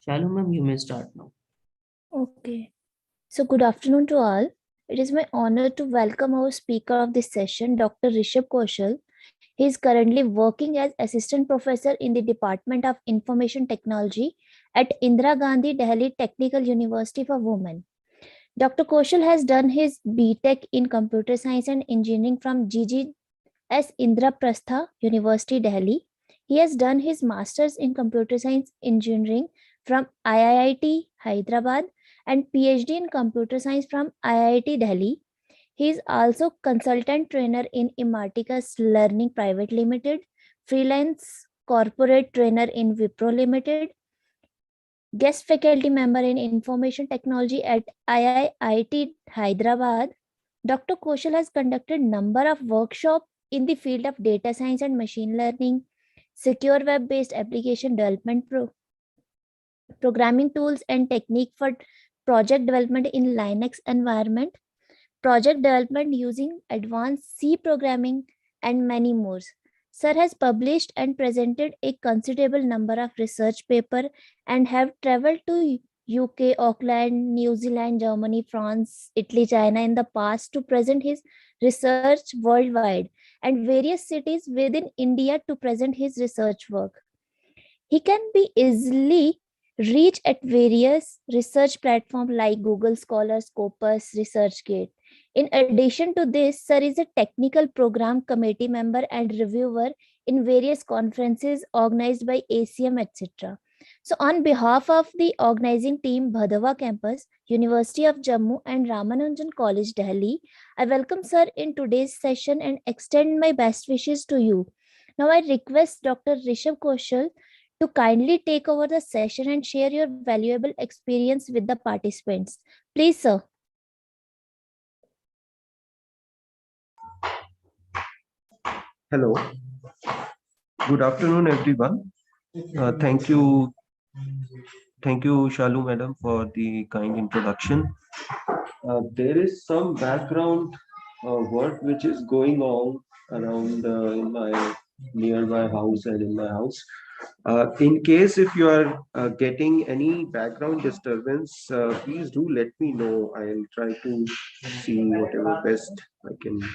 Shalom, ma'am, you may start now. Okay. So good afternoon to all. It is my honor to welcome our speaker of this session, Dr. Rishab Koshal. He is currently working as Assistant Professor in the Department of Information Technology at Indira Gandhi Delhi Technical University for Women. Dr. Koshal has done his BTech in Computer Science and Engineering from GGS Indraprastha University, Delhi. He has done his Masters in Computer Science Engineering from IIT Hyderabad and PhD in Computer Science from IIT Delhi. He is also consultant trainer in Analytica's Learning Private Limited, freelance corporate trainer in Wipro Limited, guest faculty member in Information Technology at IIT Hyderabad. Dr. Koshal has conducted number of workshops in the field of data science and machine learning, secure web-based application development, programming tools and technique for project development in Linux environment, project development using advanced C programming, and many more. Sir has published and presented a considerable number of research papers and have traveled to UK, Auckland, New Zealand, Germany, France, Italy, China in the past to present his research worldwide and various cities within India to present his research work. He can be easily reached at various research platforms like Google Scholar, Scopus, ResearchGate. In addition to this, Sir is a technical program committee member and reviewer in various conferences organized by ACM, etc. So on behalf of the organizing team, Bhadava Campus, University of Jammu and Ramanujan College, Delhi, I welcome Sir in today's session and extend my best wishes to you. Now I request Dr. Rishab Koshal to kindly take over the session and share your valuable experience with the participants. Please, sir. Hello. Good afternoon, everyone. Thank you, Shalu madam, for the kind introduction. There is some background work which is going on around in my nearby house and in my house. In case if you are getting any background disturbance, please do let me know. I'll try to see whatever best I can do.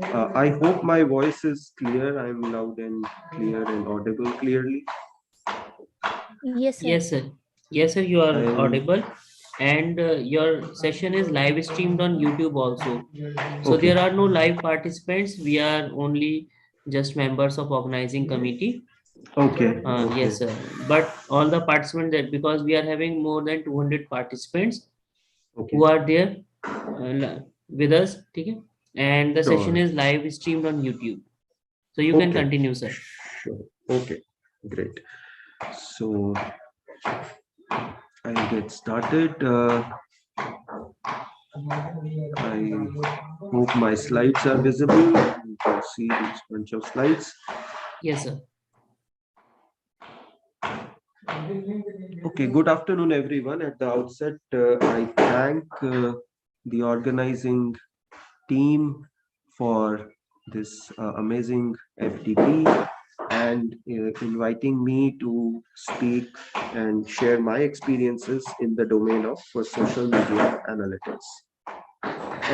I hope my voice is clear. I'm loud and clear and audible clearly. Yes, sir. Yes, sir. Yes, sir, you are audible. And your session is live streamed on YouTube also. So Okay. there are no live participants. We are only just members of organizing committee. Okay. Yes, sir. But all the participants that because we are having more than 200 participants Okay. who are there with us, okay? And the Sure. session is live streamed on YouTube. So you can continue, sir. Sure. Okay. Great. So I'll get started. I hope my slides are visible. You can see this bunch of slides. Yes, sir. Okay, good afternoon, everyone. At the outset, I thank the organizing team for this amazing FDP and inviting me to speak and share my experiences in the domain of social media analytics.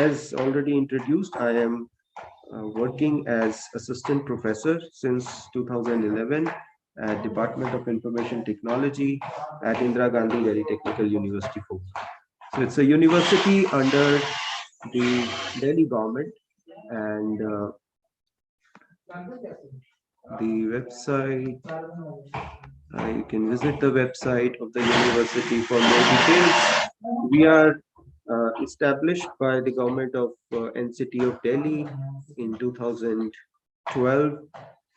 As already introduced, I am working as assistant professor since 2011 at Department of Information Technology at Indira Gandhi Delhi Technical University. So it's a university under the Delhi government, and the website, you can visit the website of the university for more details. We are established by the government of NCT of Delhi in 2012,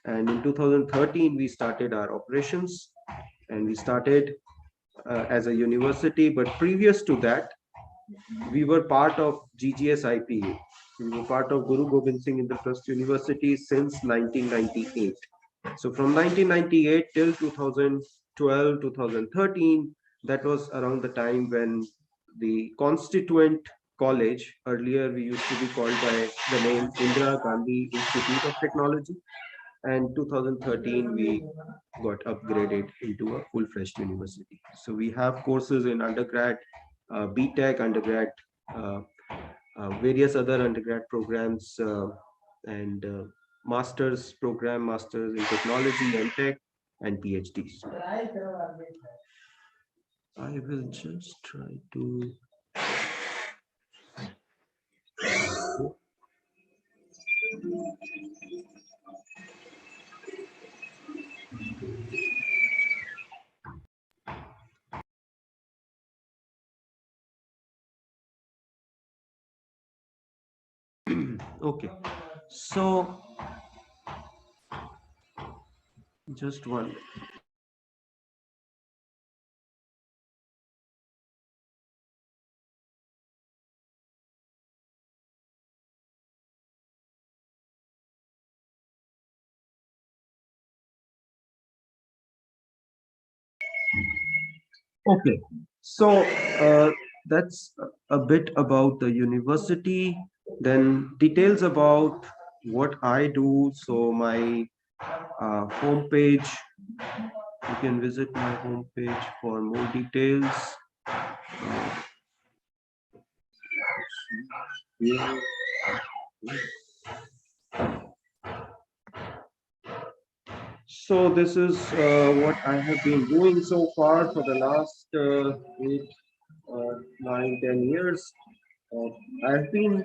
and in 2013 we started our operations, and we started as a university. But previous to that, we were part of GGS IPA. We were part of Guru Gobind Singh Indraprastha University since 1998. So from 1998 till 2012, 2013, that was around the time when the constituent college, earlier we used to be called by the name Indira Gandhi Institute of Technology, and 2013 we got upgraded into a full-fledged university. So we have courses in undergrad, BTech, undergrad, uh, various other undergrad programs, and master's program, masters in technology and tech, and PhDs. I will just try to. Okay, so just one. Okay, so that's a bit about the university. Then details about what I do. So my homepage, you can visit my homepage for more details. Uh, here. So this is what I have been doing so far for the last 8, 9, 10 years. Uh, I've been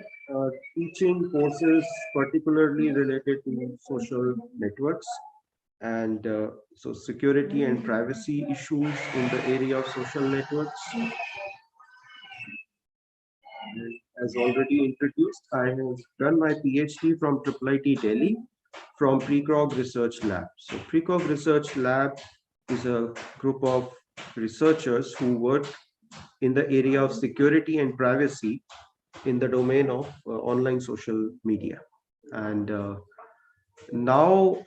teaching courses particularly related to social networks and so security and privacy issues in the area of social networks. As already introduced, I have done my PhD from IIIT Delhi from Precog Research Lab. So Precog Research Lab is a group of researchers who work in the area of security and privacy in the domain of online social media. And now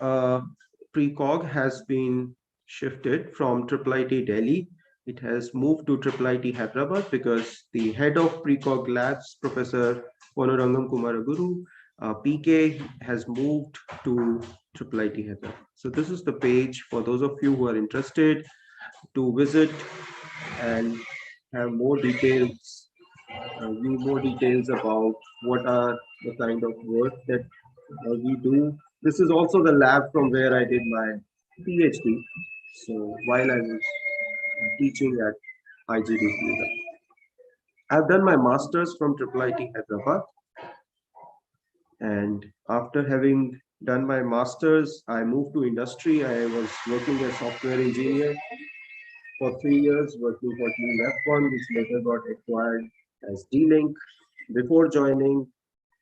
Precog has been shifted from IIIT Delhi. It has moved to IIIT Hyderabad because the head of Precog Labs, Professor Ponurangam Kumaraguru, PK, has moved to IIIT Hyderabad. So this is the page for those of you who are interested to visit and have more details, view more details about what are the kind of work that we do. This is also the lab from where I did my PhD. So while I was teaching at IGDC, I've done my master's from IIIT Hyderabad. And after having done my master's, I moved to industry. I was working as software engineer for 3 years, working for Team F1, which later got acquired as D-Link. Before joining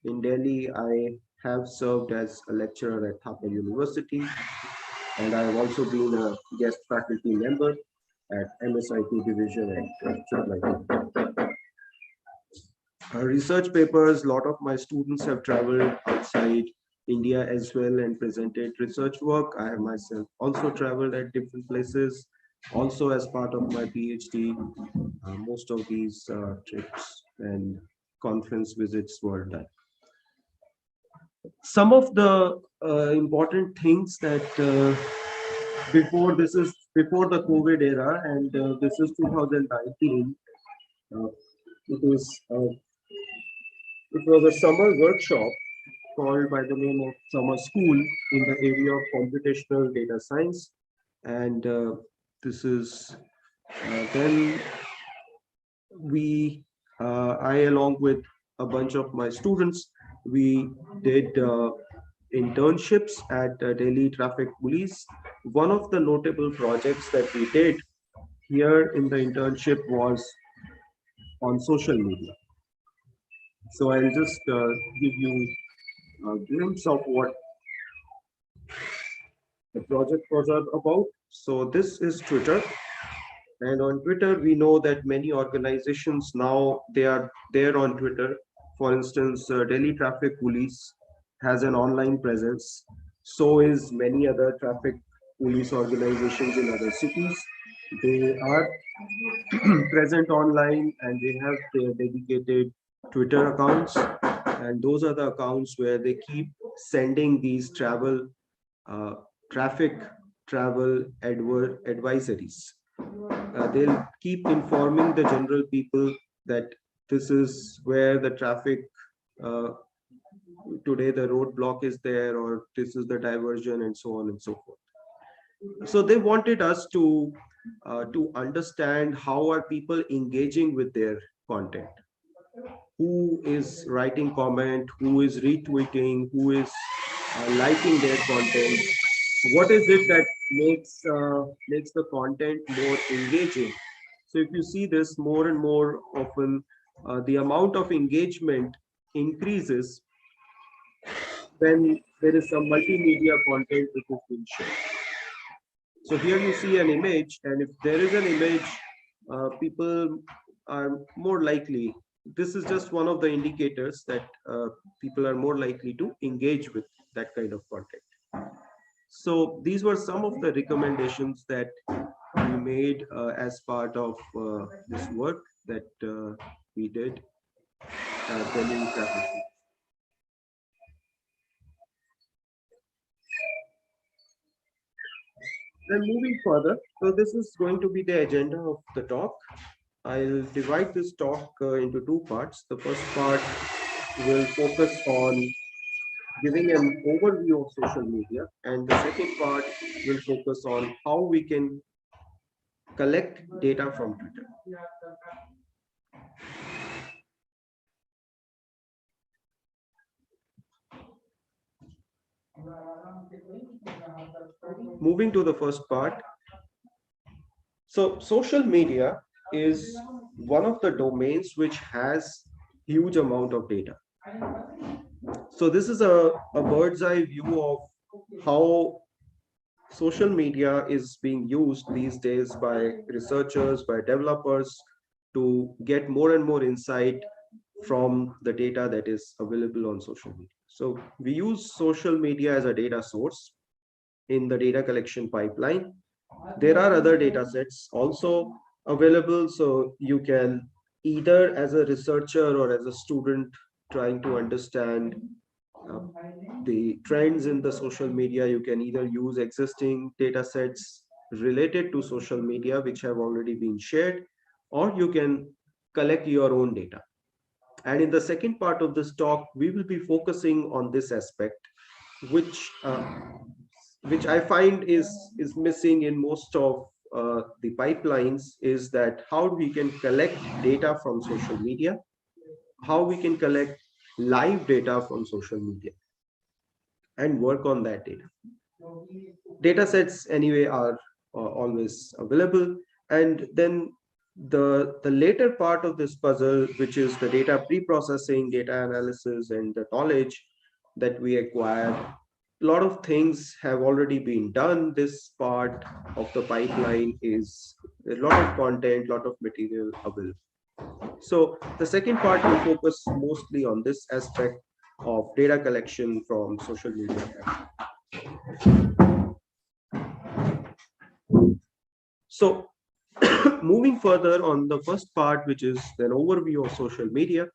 in Delhi, I have served as a lecturer at Thapa University, and I have also been a guest faculty member at MSIT division at IIIT. Research papers, a lot of my students have traveled outside India as well and presented research work. I have myself also traveled at different places, also as part of my PhD. Most of these trips and conference visits were done. Some of the important things that before the COVID era, and this is 2019. Uh, it is it was a summer workshop called by the name of Summer School in the area of computational data science, and this is then we I along with a bunch of my students, we did internships at Delhi Traffic Police. One of the notable projects that we did here in the internship was on social media. So I'll just give you a glimpse of what the project was about. So this is Twitter. And on Twitter, we know that many organizations now they are there on Twitter. For instance, Delhi Traffic Police has an online presence. So is many other traffic police organizations in other cities. They are present online and they have their dedicated Twitter accounts. And those are the accounts where they keep sending these travel traffic travel advisories. They'll keep informing the general people that this is where the traffic, uh, today the roadblock is there, or this is the diversion, and so on and so forth. So they wanted us to understand how are people engaging with their content, who is writing comment, who is retweeting, who is liking their content, what is it that makes the content more engaging. So if you see this more and more often, the amount of engagement increases when there is some multimedia content which is being shared. So here you see an image, and if there is an image, people are more likely. This is just one of the indicators that people are more likely to engage with that kind of content. So these were some of the recommendations that we made as part of this work that we did telling traffic. Then moving further, so this is going to be the agenda of the talk. I'll divide this talk into two parts. The first part will focus on giving an overview of social media, and the second part will focus on how we can collect data from Twitter. Moving to the first part. So social media is one of the domains which has huge amount of data. So this is a bird's eye view of how social media is being used these days by researchers, by developers, to get more and more insight from the data that is available on social media. So we use social media as a data source in the data collection pipeline. There are other data sets also available, so you can either as a researcher or as a student trying to understand uh, the trends in the social media, you can either use existing data sets related to social media which have already been shared, or you can collect your own data. And in the second part of this talk, we will be focusing on this aspect, which I find is missing in most of the pipelines, is that how we can collect data from social media, how we can collect live data from social media, and work on that data. Data sets anyway are always available, and then the later part of this puzzle, which is the data pre-processing, data analysis, and the knowledge that we acquire. A lot of things have already been done. This part of the pipeline is a lot of content, lot of material available. So the second part will focus mostly on this aspect of data collection from social media. So moving further on the first part, which is an overview of social media.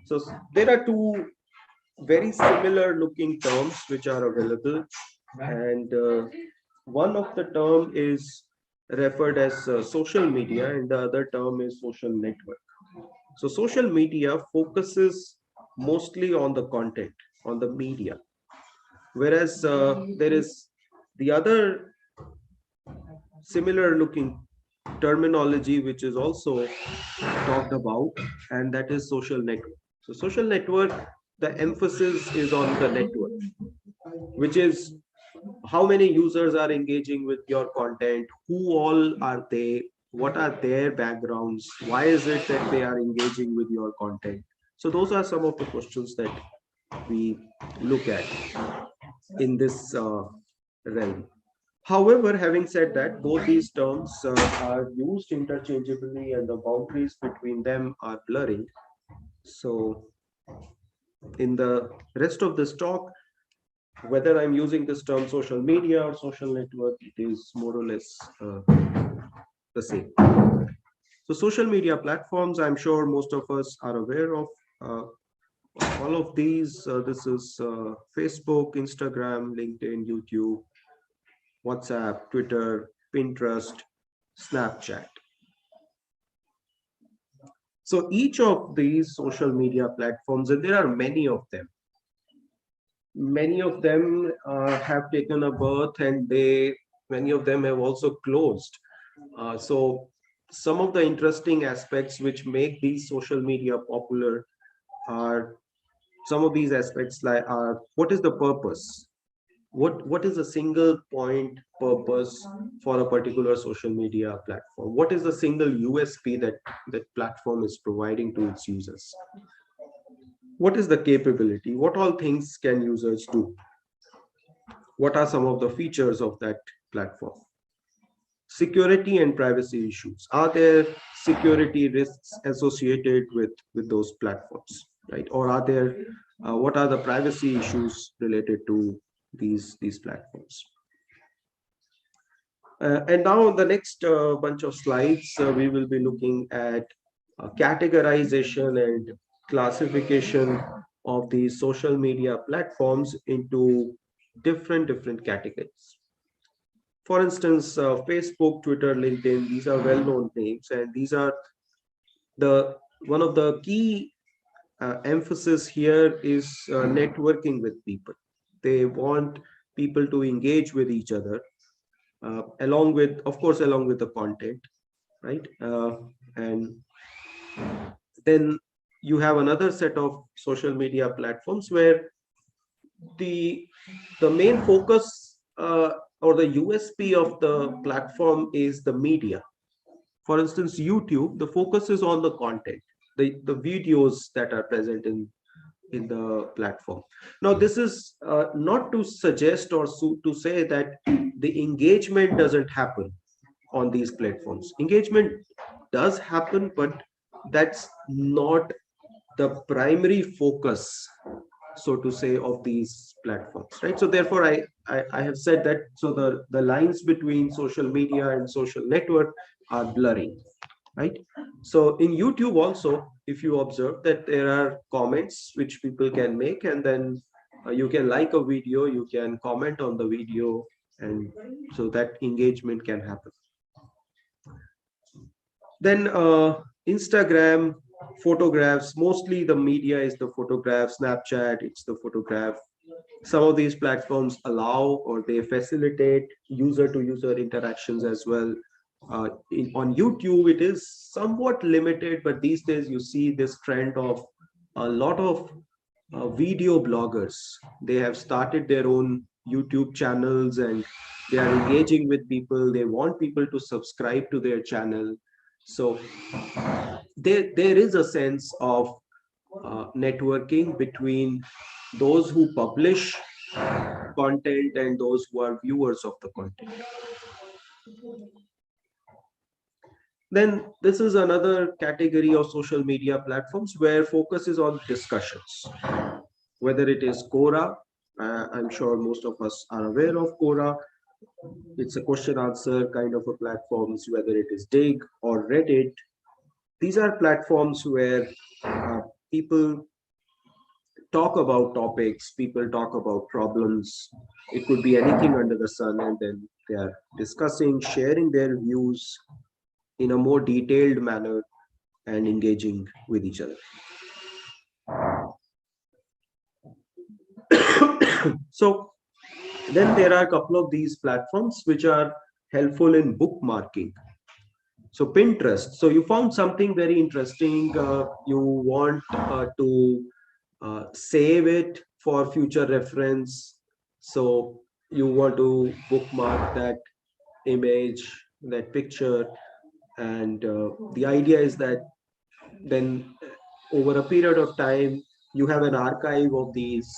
So there are two very similar looking terms which are available, and one of the term is referred as social media, and the other term is social network. So social media focuses mostly on the content, on the media, whereas there is the other similar looking terminology which is also talked about, and that is social network. So social network, the emphasis is on the network, which is how many users are engaging with your content, who all are they, what are their backgrounds, why is it that they are engaging with your content. So those are some of the questions that we look at in this realm. However, having said that, both these terms are used interchangeably and the boundaries between them are blurring. So in the rest of this talk, whether I'm using this term social media or social network, it is more or less the same. So social media platforms, I'm sure most of us are aware of. Uh, all of these, this is Facebook, Instagram, LinkedIn, YouTube, WhatsApp, Twitter, Pinterest, Snapchat. So each of these social media platforms, and there are many of them have taken a birth, and many of them have also closed. So some of the interesting aspects which make these social media popular are some of these aspects like are what is the purpose? What is a single point purpose for a particular social media platform? What is the single USP that platform is providing to its users? What is the capability? What all things can users do? What are some of the features of that platform? Security and privacy issues. Are there security risks associated with those platforms, right? Or are there what are the privacy issues related to these platforms? And now the next bunch of slides, we will be looking at categorization and classification of these social media platforms into different categories. For instance, Facebook, Twitter, LinkedIn, these are well-known names, and these are the one of the key emphasis here is networking with people. They want people to engage with each other, along with, of course, along with the content, right? And then you have another set of social media platforms where the the main focus or the USP of the platform is the media. For instance, YouTube, the focus is on the content, the videos that are present in the platform. Now, this is not to suggest or to say that the engagement doesn't happen on these platforms. Engagement does happen, but that's not the primary focus, so to say, of these platforms, right? So therefore I have said that, so the lines between social media and social network are blurring, right? So in YouTube also, if you observe that there are comments which people can make, and then you can like a video, you can comment on the video, and so that engagement can happen. Then Instagram, photographs, mostly the media is the photograph. Snapchat, it's the photograph. Some of these platforms allow or they facilitate user to user interactions as well. On YouTube, it is somewhat limited, but these days you see this trend of a lot of video bloggers. They have started their own YouTube channels, and they are engaging with people. They want people to subscribe to their channel. So there is a sense of networking between those who publish content and those who are viewers of the content. Then this is another category of social media platforms where focus is on discussions, whether it is Quora. I'm sure most of us are aware of Quora. It's a question answer kind of a platforms, whether it is Dig or Reddit. These are platforms where people talk about topics, people talk about problems. It could be anything under the sun, and then they are discussing, sharing their views in a more detailed manner and engaging with each other. So then there are a couple of these platforms which are helpful in bookmarking. So Pinterest, so you found something very interesting, you want to save it for future reference. So you want to bookmark that image, that picture, and the idea is that then over a period of time you have an archive of these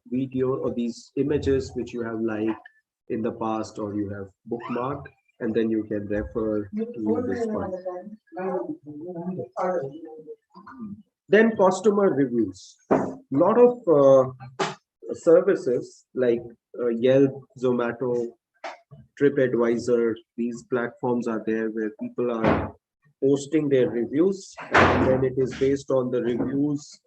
video or these images which you have liked in the past or you have bookmarked, and then you can refer to this one. Then customer reviews. A lot of services like Yelp, Zomato, TripAdvisor, these platforms are there where people are posting their reviews, and then it is based on the reviews.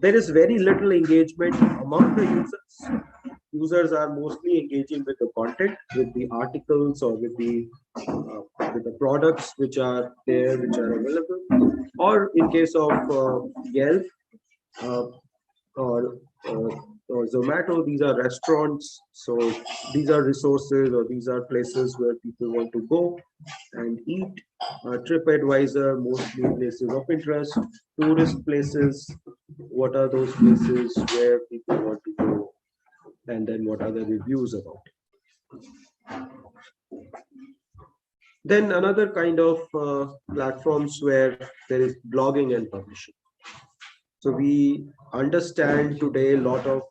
There is very little engagement among the users. Users are mostly engaging with the content, with the articles, or with the products which are there, which are available. Or in case of Yelp, uh, or uh, or Zomato, these are restaurants. So these are resources, or these are places where people want to go and eat. TripAdvisor, mostly places of interest. Tourist places, what are those places where people want to go, and then what are the reviews about it. Then another kind of platforms where there is blogging and publishing. So we understand today a lot of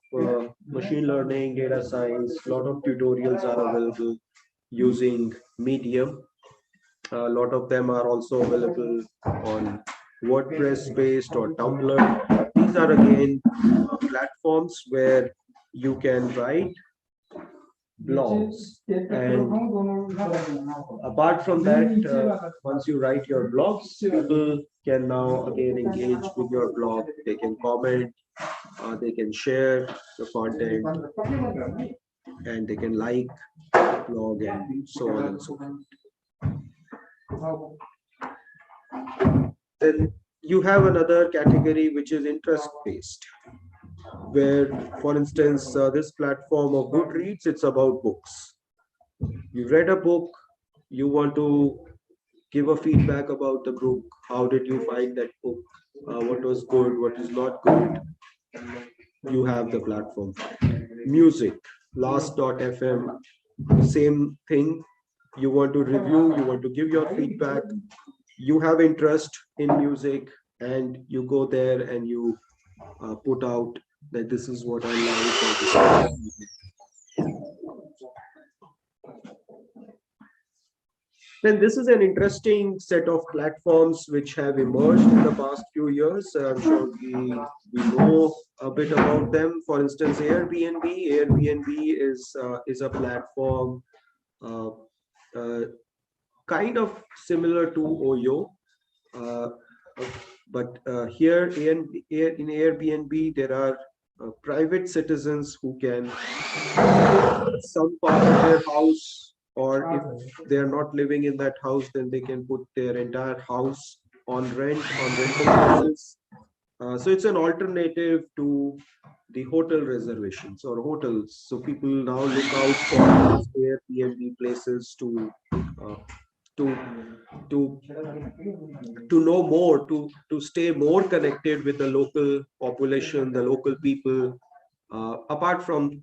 machine learning, data science, a lot of tutorials are available using Medium. A lot of them are also available on WordPress based or Tumblr. These are again platforms where you can write blogs. And apart from that, once you write your blogs, people can now again engage with your blog. They can comment, they can share the content, and they can like the blog, and so on and so forth. Then you have another category which is interest based, where, for instance, this platform of Goodreads, it's about books. You read a book, you want to give a feedback about the book. How did you find that book? What was good? What is not good? You have the platform. Music, last.fm, same thing. You want to review, you want to give your feedback. You have interest in music, and you go there and you put out that this is what I like. Or this Then this is an interesting set of platforms which have emerged in the past few years. I'm sure we know a bit about them. For instance, Airbnb. Airbnb is a platform uh, uh, kind of similar to Oyo, uh, but here in Airbnb there are private citizens who can some part of their house, or if they are not living in that house, then they can put their entire house on rental basis. So it's an alternative to the hotel reservations or hotels. So people now look out for Airbnb places uh, to to to know more, to stay more connected with the local population, the local people. Apart from,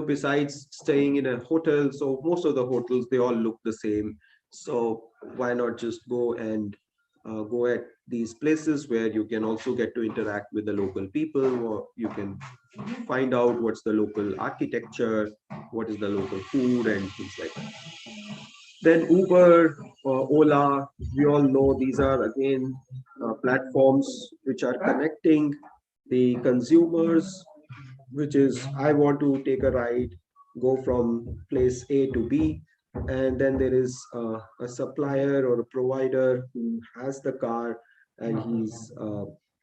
besides staying in a hotel, so most of the hotels, they all look the same. So why not just go and go at these places where you can also get to interact with the local people, or you can find out what's the local architecture, what is the local food, and things like that. Then Uber, Ola, we all know these are again platforms which are connecting the consumers, which is, I want to take a ride, go from place A to B, and then there is a supplier or a provider who has the car, and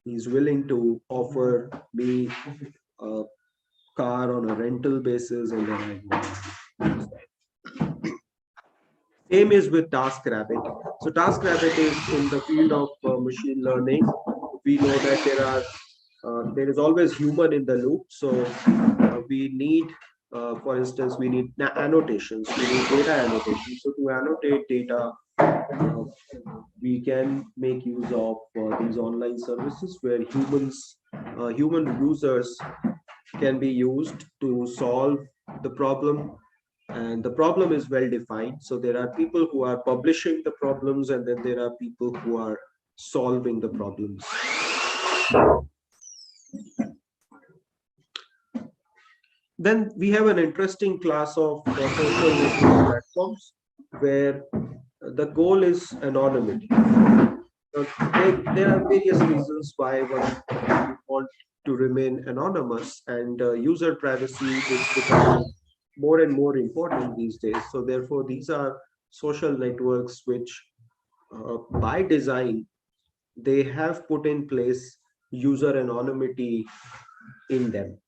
he's willing to offer me a car on a rental basis, and then I go. Same is with TaskRabbit. So TaskRabbit is in the field of machine learning. We know that there is always human in the loop. So we need, for instance, we need annotations. We need data annotations. So to annotate data, we can make use of these online services where human users can be used to solve the problem, and the problem is well defined. So there are people who are publishing the problems, and then there are people who are solving the problems. Then we have an interesting class of social media platforms where the goal is anonymity. There are various reasons why one want to remain anonymous, and user privacy is becoming more and more important these days. So therefore, these are social networks which, by design, they have put in place user anonymity in them.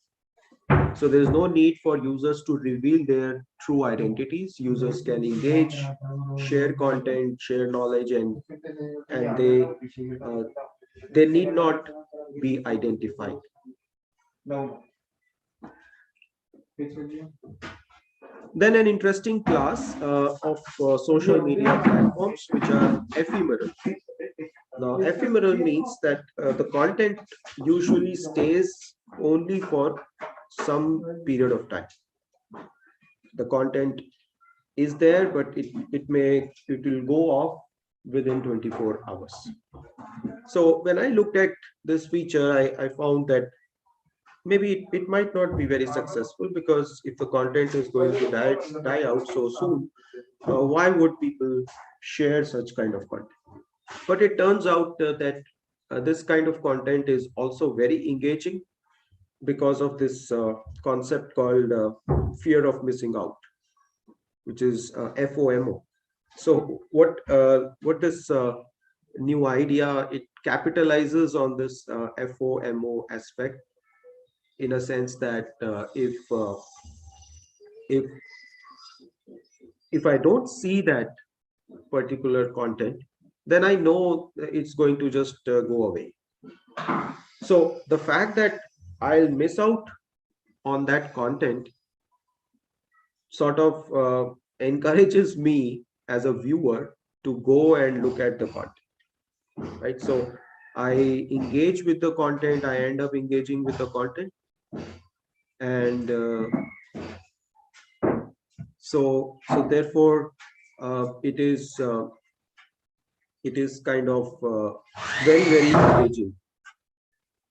So there is no need for users to reveal their true identities. Users can engage, share content, share knowledge, and they need not be identified. Then an interesting class of social media platforms which are ephemeral. Now, ephemeral means that the content usually stays only for some period of time. The content is there, but it will go off within 24 hours. So when I looked at this feature, I found that maybe it might not be very successful, because if the content is going to die out so soon, why would people share such kind of content? But it turns out that this kind of content is also very engaging because of this concept called fear of missing out, which is FOMO. So what this new idea, it capitalizes on this FOMO aspect, in a sense that if if I don't see that particular content, then I know it's going to just go away. So the fact that I'll miss out on that content sort of encourages me as a viewer to go and look at the content, right? So I engage with the content, I end up engaging with the content, and so therefore it is kind of very engaging,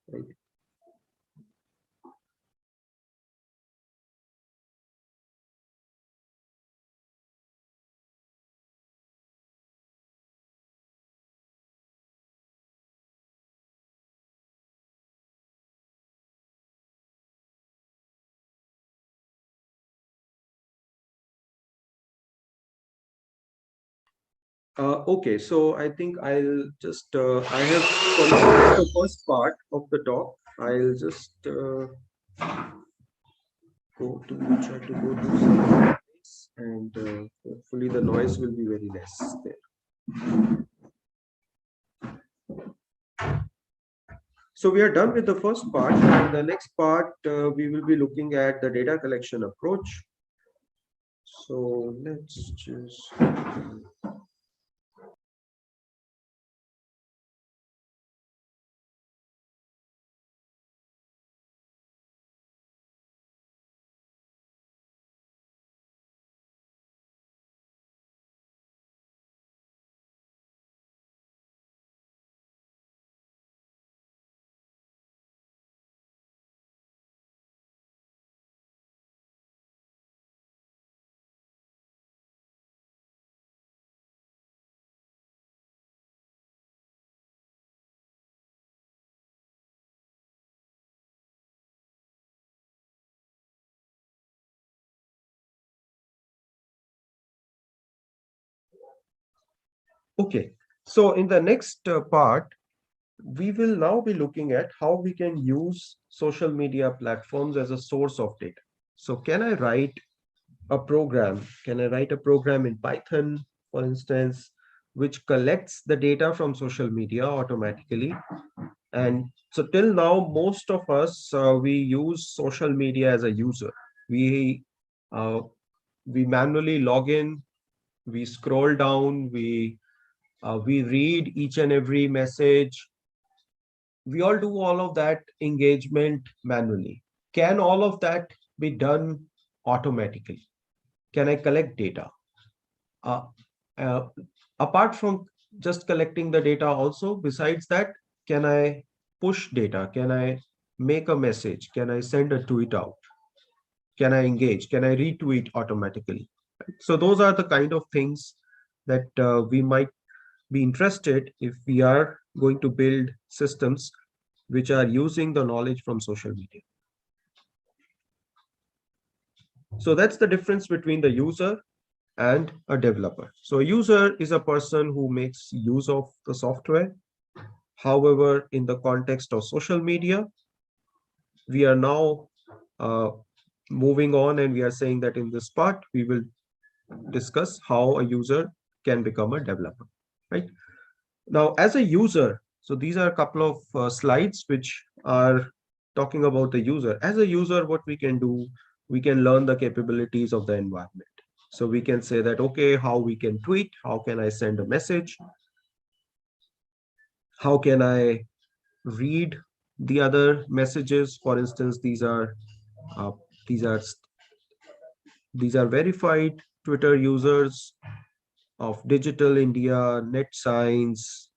right? Okay, so I think I'll just I have completed the first part of the talk. I'll just try to go to some place, and hopefully the noise will be very less there. So we are done with the first part, and the next part we will be looking at the data collection approach. So let's just okay. So in the next part, we will now be looking at how we can use social media platforms as a source of data. So can I write a program? Can I write a program in Python, for instance, which collects the data from social media automatically? And so till now, most of us, we use social media as a user. We uh, we manually log in, we scroll down, we read each and every message. We all do all of that engagement manually. Can all of that be done automatically? Can I collect data? Uh, uh, Apart from just collecting the data, also, besides that, can I push data? Can I make a message? Can I send a tweet out? Can I engage? Can I retweet automatically? So those are the kind of things that we might be interested if we are going to build systems which are using the knowledge from social media. So that's the difference between the user and a developer. So a user is a person who makes use of the software. However, in the context of social media, we are now moving on, and we are saying that in this part, we will discuss how a user can become a developer, right? Now, as a user, so these are a couple of slides which are talking about the user. As a user, what we can do, we can learn the capabilities of the environment. So we can say that, okay, how we can tweet, how can I send a message, how can I read the other messages. For instance, uh, these are these are verified Twitter users of Digital India, Net Science,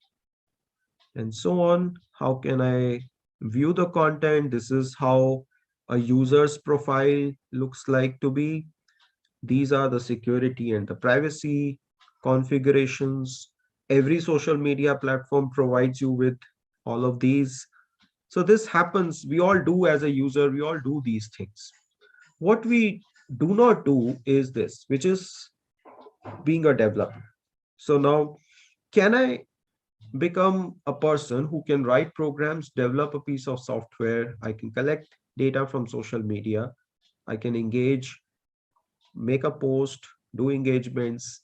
and so on. How can I view the content? This is how a user's profile looks like to be. These are the security and the privacy configurations. Every social media platform provides you with all of these. So this happens, we all do as a user, we all do these things. What we do not do is this, which is being a developer. So now, can I become a person who can write programs, develop a piece of software? I can collect data from social media. I can engage, make a post, do engagements,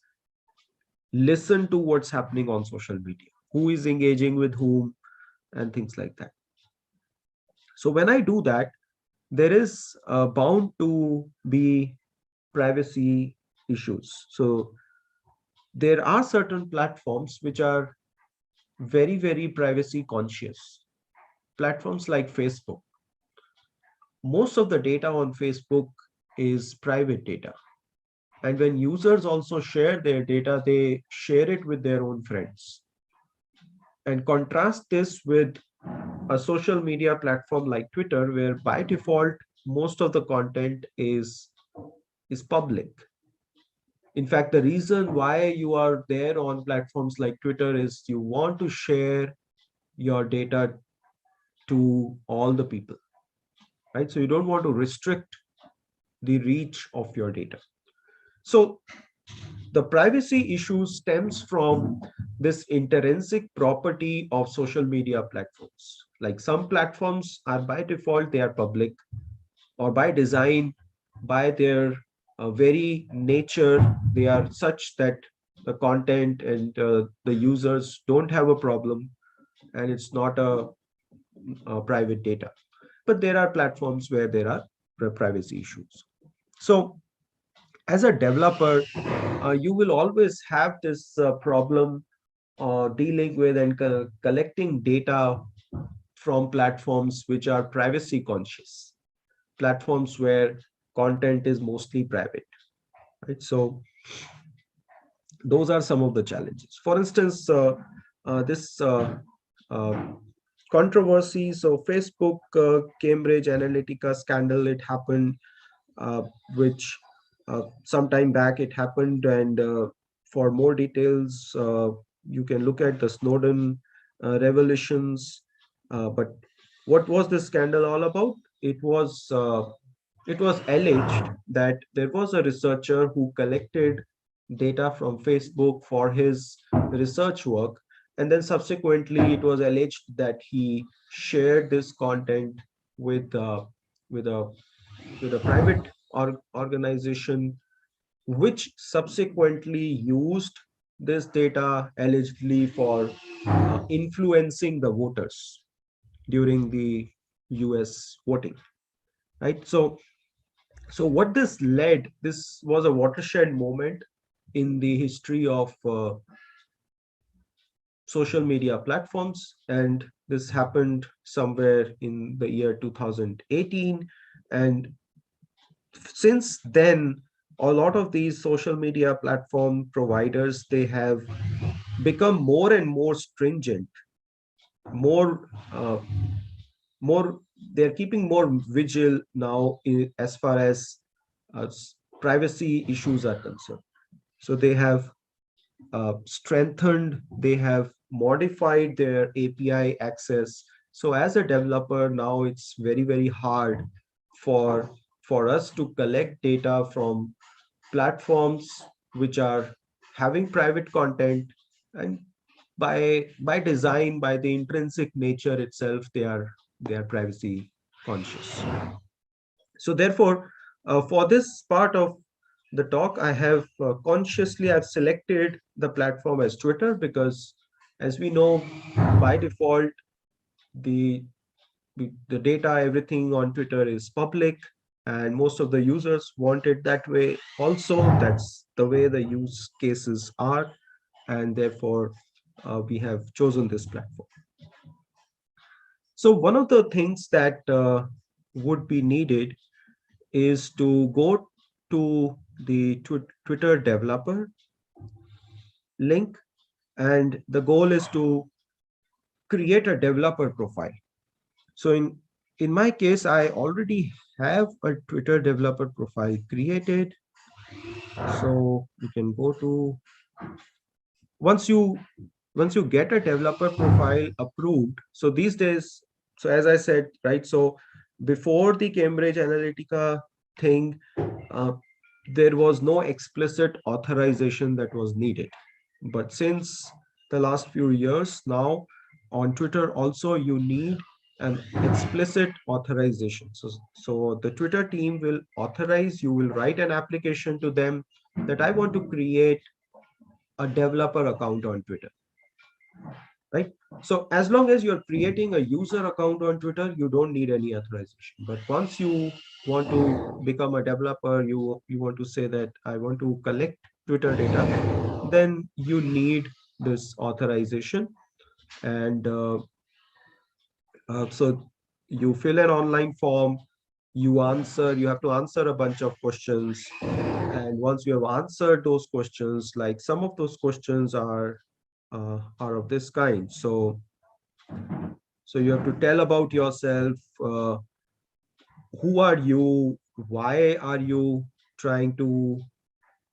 listen to what's happening on social media, who is engaging with whom, and things like that. So when I do that, there is bound to be privacy issues. So there are certain platforms which are very, very privacy conscious. Platforms like Facebook. Most of the data on Facebook is private data. And when users also share their data, they share it with their own friends. And contrast this with a social media platform like Twitter, where by default, most of the content is public. In fact, the reason why you are there on platforms like Twitter is you want to share your data to all the people, right? So you don't want to restrict the reach of your data. So the privacy issue stems from this intrinsic property of social media platforms. Like some platforms are by default, they are public, or by design, by their very nature, they are such that the content and the users don't have a problem, and it's not a private data. But there are platforms where there are privacy issues. So as a developer, you will always have this problem dealing with and collecting data from platforms which are privacy conscious, platforms where content is mostly private, right? So those are some of the challenges. For instance, this uh, controversy, so Facebook Cambridge Analytica scandal, it happened, uh, which some time back it happened. And for more details, you can look at the Snowden revelations. But what was this scandal all about? It was alleged that there was a researcher who collected data from Facebook for his research work, and then subsequently it was alleged that he shared this content with with a with a private organization, which subsequently used this data allegedly for influencing the voters during the US voting, right? So what this led, this was a watershed moment in the history of social media platforms, and this happened somewhere in the year 2018. And since then, a lot of these social media platform providers, they have become more and more stringent, more more they're keeping more vigil now as far as uh, privacy issues are concerned. So they have strengthened, they have modified their API access. So as a developer now, it's very, very hard for for us to collect data from platforms which are having private content, and by design, by the intrinsic nature itself, they are privacy conscious. So therefore, for this part of the talk, I have consciously I've selected the platform as Twitter because, as we know, by default, the the data, everything on Twitter is public, and most of the users want it that way. Also, that's the way the use cases are, and therefore, we have chosen this platform. So one of the things that would be needed is to go to the Twitter developer link, and the goal is to create a developer profile. So in my case, I already have a Twitter developer profile created. So you can go to once you once you get a developer profile approved. So these days, so as I said, right, so before the Cambridge Analytica thing, uh, there was no explicit authorization that was needed. But since the last few years now, on Twitter also you need an explicit authorization. So the Twitter team will authorize, you will write an application to them that I want to create a developer account on Twitter, right? So as long as you're creating a user account on Twitter, you don't need any authorization. But once you want to become a developer, you want to say that I want to collect Twitter data, then you need this authorization. And so you fill an online form, you have to answer a bunch of questions. And once you have answered those questions, like some of those questions are of this kind. So you have to tell about yourself. Who are you? Why are you trying to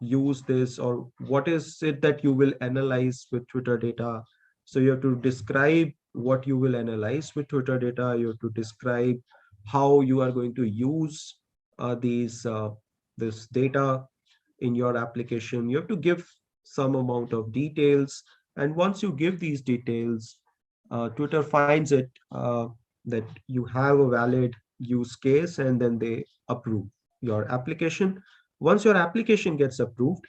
use this, or what is it that you will analyze with Twitter data? So you have to describe what you will analyze with Twitter data. You have to describe how you are going to use these this data in your application. You have to give some amount of details, and once you give these details, Twitter finds it that you have a valid use case, and then they approve your application. Once your application gets approved,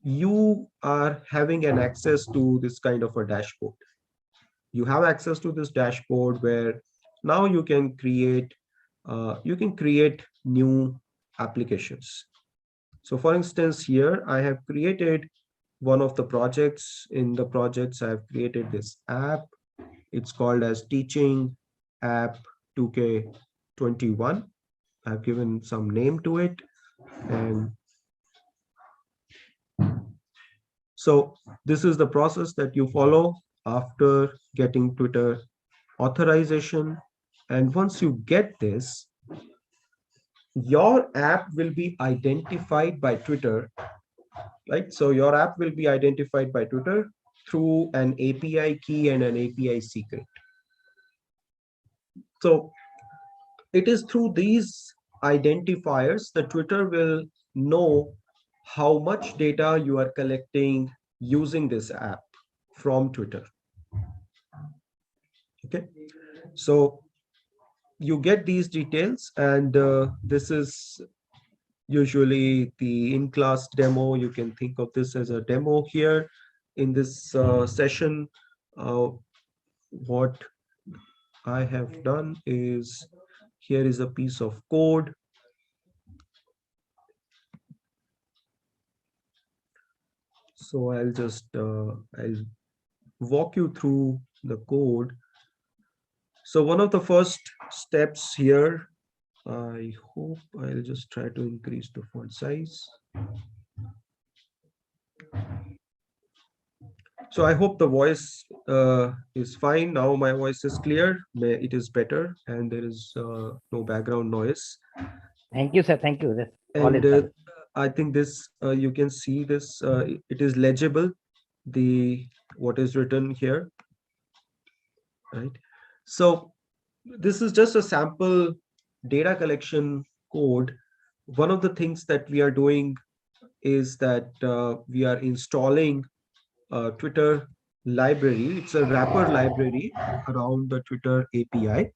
you are having an access to this kind of a dashboard. You have access to this dashboard where now you can create new applications. So for instance, here I have created one of the projects. In the projects, I have created this app. It's called as Teaching App 2K21. I've given some name to it. And so this is the process that you follow after getting Twitter authorization. And once you get this, your app will be identified by Twitter, right? So your app will be identified by Twitter through an API key and an API secret. So it is through these identifiers that Twitter will know how much data you are collecting using this app from Twitter. Okay, so you get these details, and this is usually the in-class demo. You can think of this as a demo here in this session. What I have done is, here is a piece of code. So I'll walk you through the code. So one of the first steps here, I hope I'll just try to increase the font size. So I hope the voice is fine. Now my voice is clear. It is better, and there is no background noise. Thank you, sir. Thank you. All And is well. I think this, you can see this, it is legible, the what is written here, right? So this is just a sample data collection code. One of the things that we are doing is that we are installing Twitter library. It's a wrapper library around the Twitter API.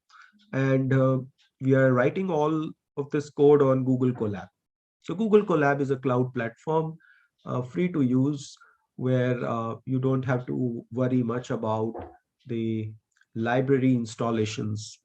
And we are writing all of this code on Google Colab. So Google Colab is a cloud platform, free to use, where you don't have to worry much about the library installations.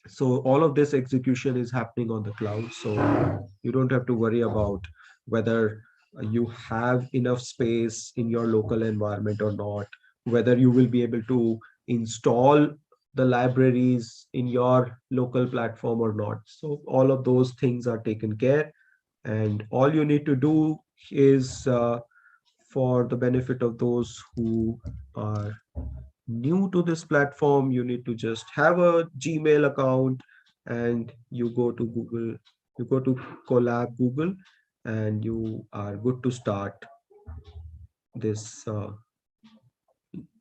So all of this execution is happening on the cloud. So you don't have to worry about whether you have enough space in your local environment or not, whether you will be able to install the libraries in your local platform or not. So all of those things are taken care, and all you need to do is, for the benefit of those who are new to this platform, you need to just have a Gmail account, and you go to Google, you go to Collab Google, and you are good to start this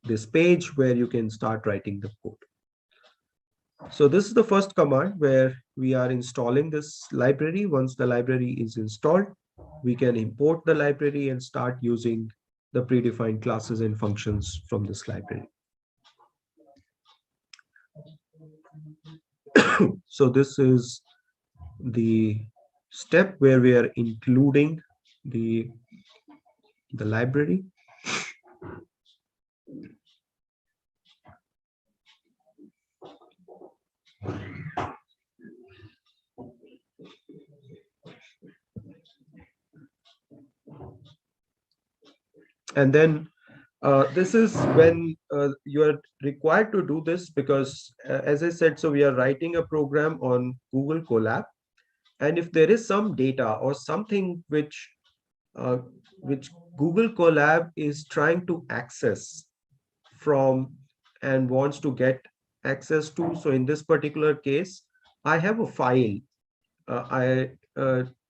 this page where you can start writing the code. So this is the first command where we are installing this library. Once the library is installed, we can import the library and start using the predefined classes and functions from this library. So this is the step where we are including the library. And then this is when you are required to do this, because as I said, so we are writing a program on Google Colab, and if there is some data or something uh, which Google Colab is trying to access from and wants to get access to, so in this particular case, I have a file.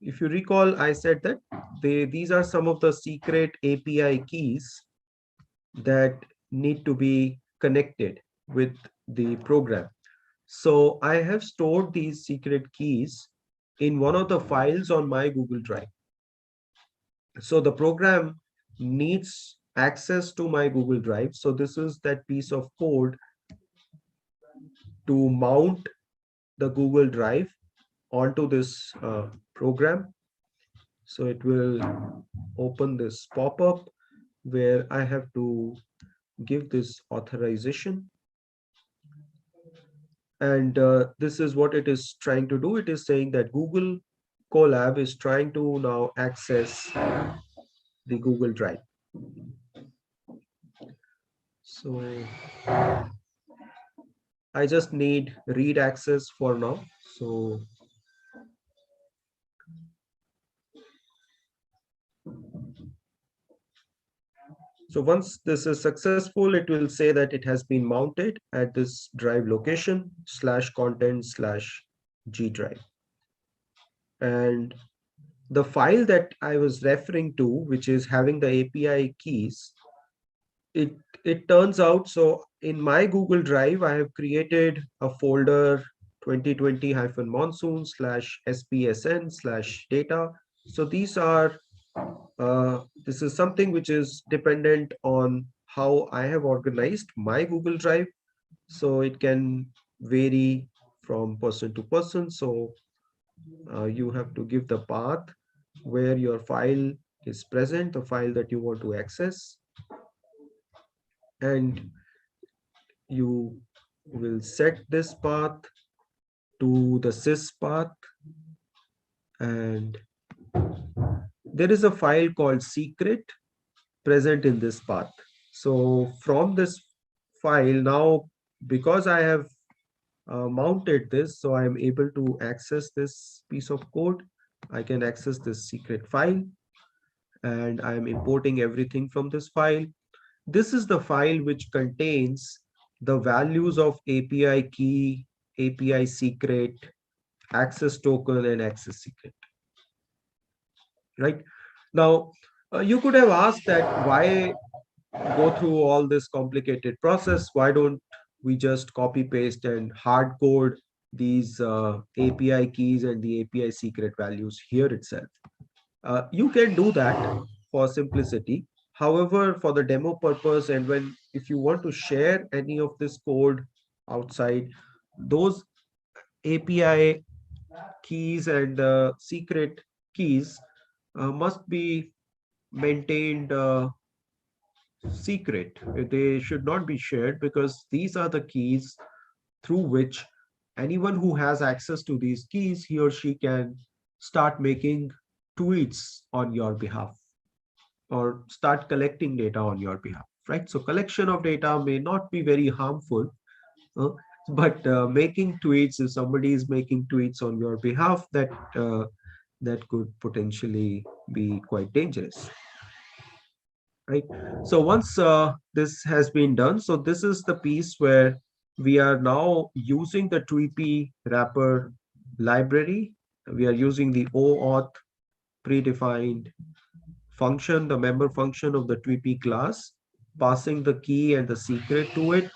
If you recall, I said that these are some of the secret API keys that need to be connected with the program. So I have stored these secret keys in one of the files on my Google Drive. So the program needs access to my Google Drive. So this is that piece of code to mount the Google Drive onto this program. So it will open this pop-up where I have to give this authorization. And this is what it is trying to do. It is saying that Google Colab is trying to now access the Google Drive. So I just need read access for now. So once this is successful, it will say that it has been mounted at this drive location /content/G drive. And the file that I was referring to, which is having the API keys, it turns out, so in my Google Drive, I have created a folder 2020-monsoon/SPSN/data. So these are this is something which is dependent on how I have organized my Google Drive. So it can vary from person to person. So you have to give the path where your file is present, the file that you want to access, and you will set this path to the sys path. And there is a file called secret present in this path. So from this file now, because I have mounted this, so I am able to access this piece of code. I can access this secret file, and I am importing everything from this file. This is the file which contains the values of API key, API secret, access token, and access secret. Right now, you could have asked that why go through all this complicated process? Why don't we just copy paste and hard code these API keys and the API secret values here itself? You can do that for simplicity. However, for the demo purpose, and when if you want to share any of this code outside, those API keys and secret keys must be maintained secret. They should not be shared because these are the keys through which anyone who has access to these keys, he or she can start making tweets on your behalf or start collecting data on your behalf, right? So collection of data may not be very harmful, uh, but making tweets, if somebody is making tweets on your behalf, that could potentially be quite dangerous, right? So once this has been done, so this is the piece where we are now using the tweepy wrapper library. We are using the OAuth predefined function, the member function of the tweepy class, passing the key and the secret to it,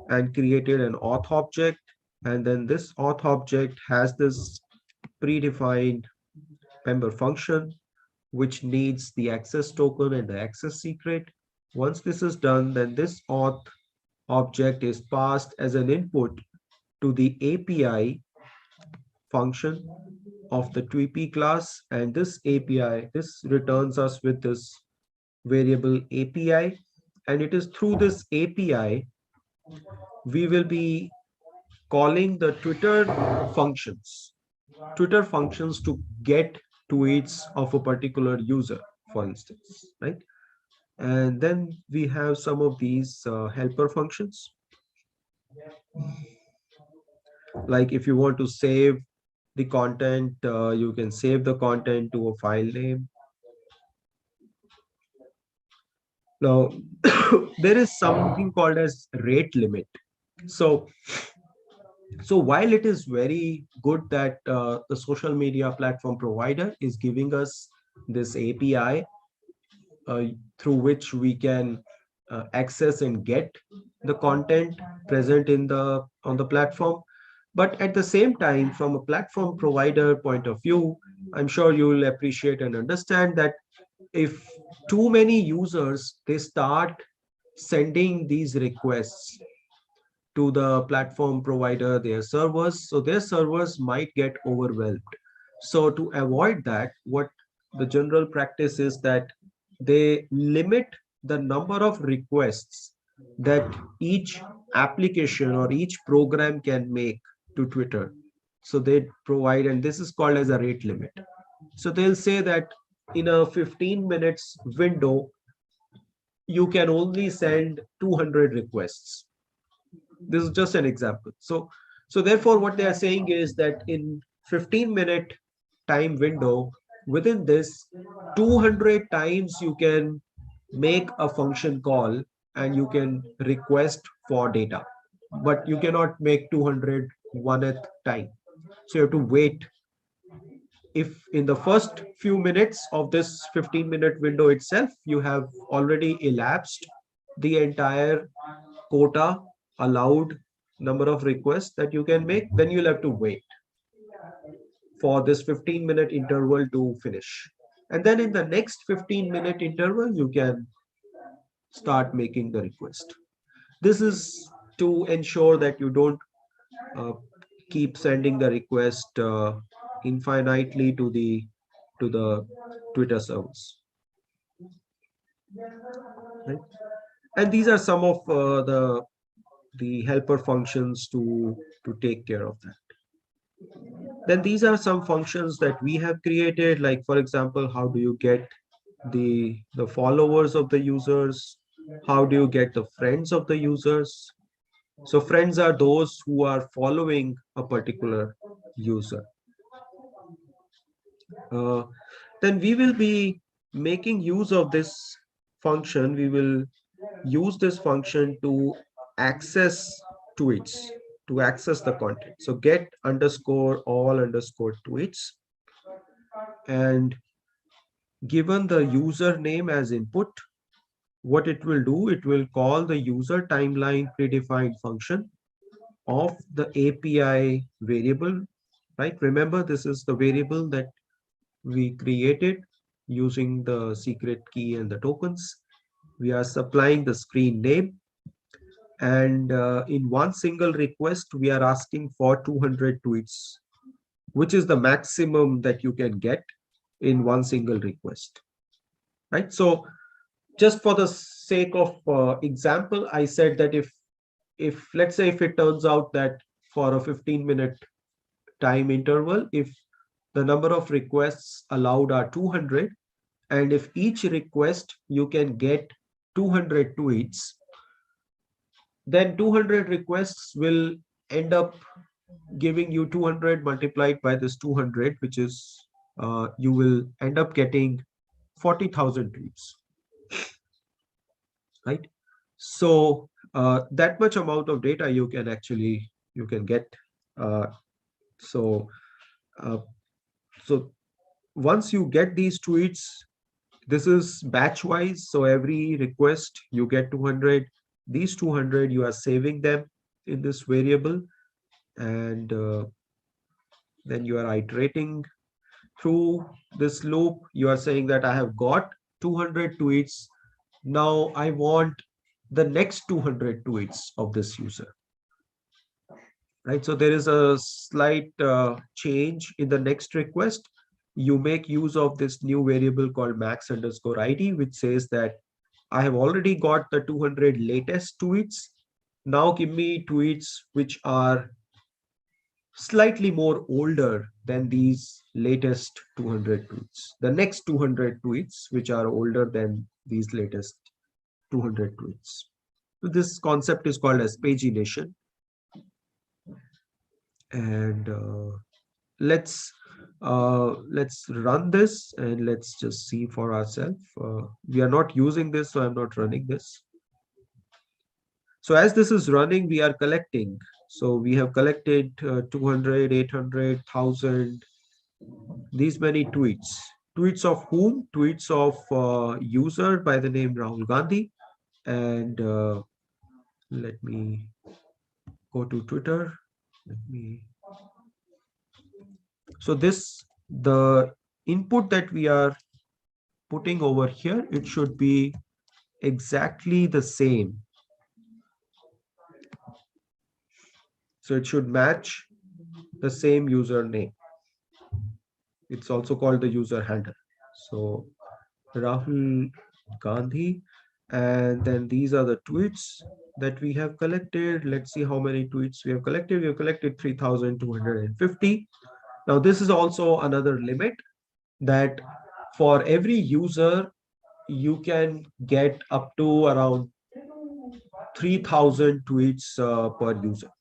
and created an auth object. And then this auth object has this predefined member function, which needs the access token and the access secret. Once this is done, then this auth object is passed as an input to the API function of the tweepy class. And this API, this returns us with this variable API. And it is through this API, we will be calling the Twitter functions to get tweets of a particular user, for instance, right? And then we have some of these helper functions. Like if you want to save the content, you can save the content to a file name. Now, there is something called as rate limit. So, so while it is very good that the social media platform provider is giving us this API uh, through which we can access and get the content present in the on the platform, but at the same time, from a platform provider point of view, I'm sure you will appreciate and understand that if too many users they start sending these requests to the platform provider, their servers, so their servers might get overwhelmed. So to avoid that, what the general practice is that they limit the number of requests that each application or each program can make to Twitter. So they provide, and this is called as a rate limit. So they'll say that in a 15 minutes window, you can only send 200 requests. This is just an example. So therefore what they are saying is that in 15-minute time window, within this 200 times you can make a function call and you can request for data, but you cannot make 200 one at time. So you have to wait. If in the first few minutes of this 15-minute window itself you have already elapsed the entire quota allowed number of requests that you can make, then you'll have to wait for this 15-minute interval to finish. And then in the next 15-minute interval, you can start making the request. This is to ensure that you don't uh, keep sending the request infinitely to the Twitter service. Right? And these are some of the helper functions to take care of that. Then these are some functions that we have created, like for example, how do you get the followers of the users? How do you get the friends of the users? So friends are those who are following a particular user. Uh, then we will be making use of this function. We will use this function to access tweets, to access the content. So get underscore all underscore tweets, and given the username as input, what it will do, it will call the user timeline predefined function of the API variable, right? Remember, this is the variable that we created using the secret key and the tokens. We are supplying the screen name, and in one single request, we are asking for 200 tweets, which is the maximum that you can get in one single request, right? So just for the sake of example, I said that if let's say if it turns out that for a 15-minute time interval, if the number of requests allowed are 200, and if each request you can get 200 tweets, then 200 requests will end up giving you 200 multiplied by this 200, which is you will end up getting 40,000 tweets, right? So that much amount of data you can actually you can get. Uh, so uh, so once you get these tweets, this is batch wise. So every request you get 200. These 200 you are saving them in this variable, and then you are iterating through this loop. You are saying that I have got 200 tweets. Now I want the next 200 tweets of this user, right? So there is a slight change in the next request. You make use of this new variable called max underscore id, which says that I have already got the 200 latest tweets. Now give me tweets which are slightly more older than these latest 200 tweets. The next 200 tweets which are older than these latest 200 tweets. So this concept is called as pagination. And let's run this and let's just see for ourselves. We are not using this, so I'm not running this. So as this is running, we are collecting. So we have collected 200, 800, 1,000, these many tweets. Tweets of whom? Tweets of user by the name Rahul Gandhi. And let me go to Twitter. Let me. So this, the input that we are putting over here, it should be exactly the same. So it should match the same username. It's also called the user handle. So Rahul Gandhi, and then these are the tweets that we have collected. Let's see how many tweets we have collected. We have collected 3,250. Now this is also another limit, that for every user you can get up to around 3,000 tweets per user.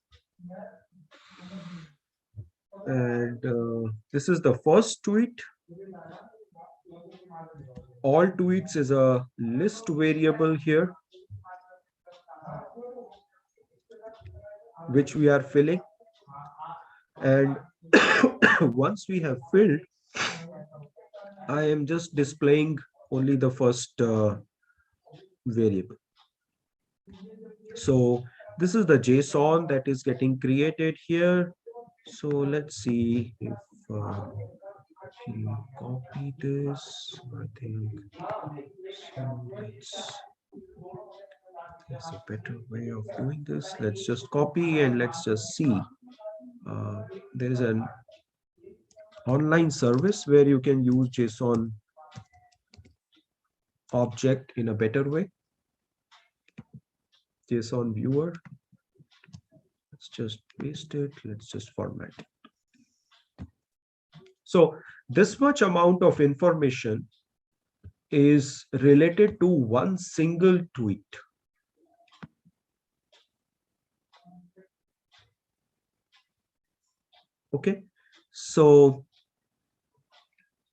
And this is the first tweet. All tweets is a list variable here, which we are filling. And once we have filled, I am just displaying only the first variable. So this is the JSON that is getting created here. So let's see if we copy this. I think so. There's a better way of doing this. Let's just copy and let's just see. There is an online service where you can use JSON object in a better way. JSON viewer. Let's just paste it. Let's just format it. So this much amount of information is related to one single tweet. Okay. So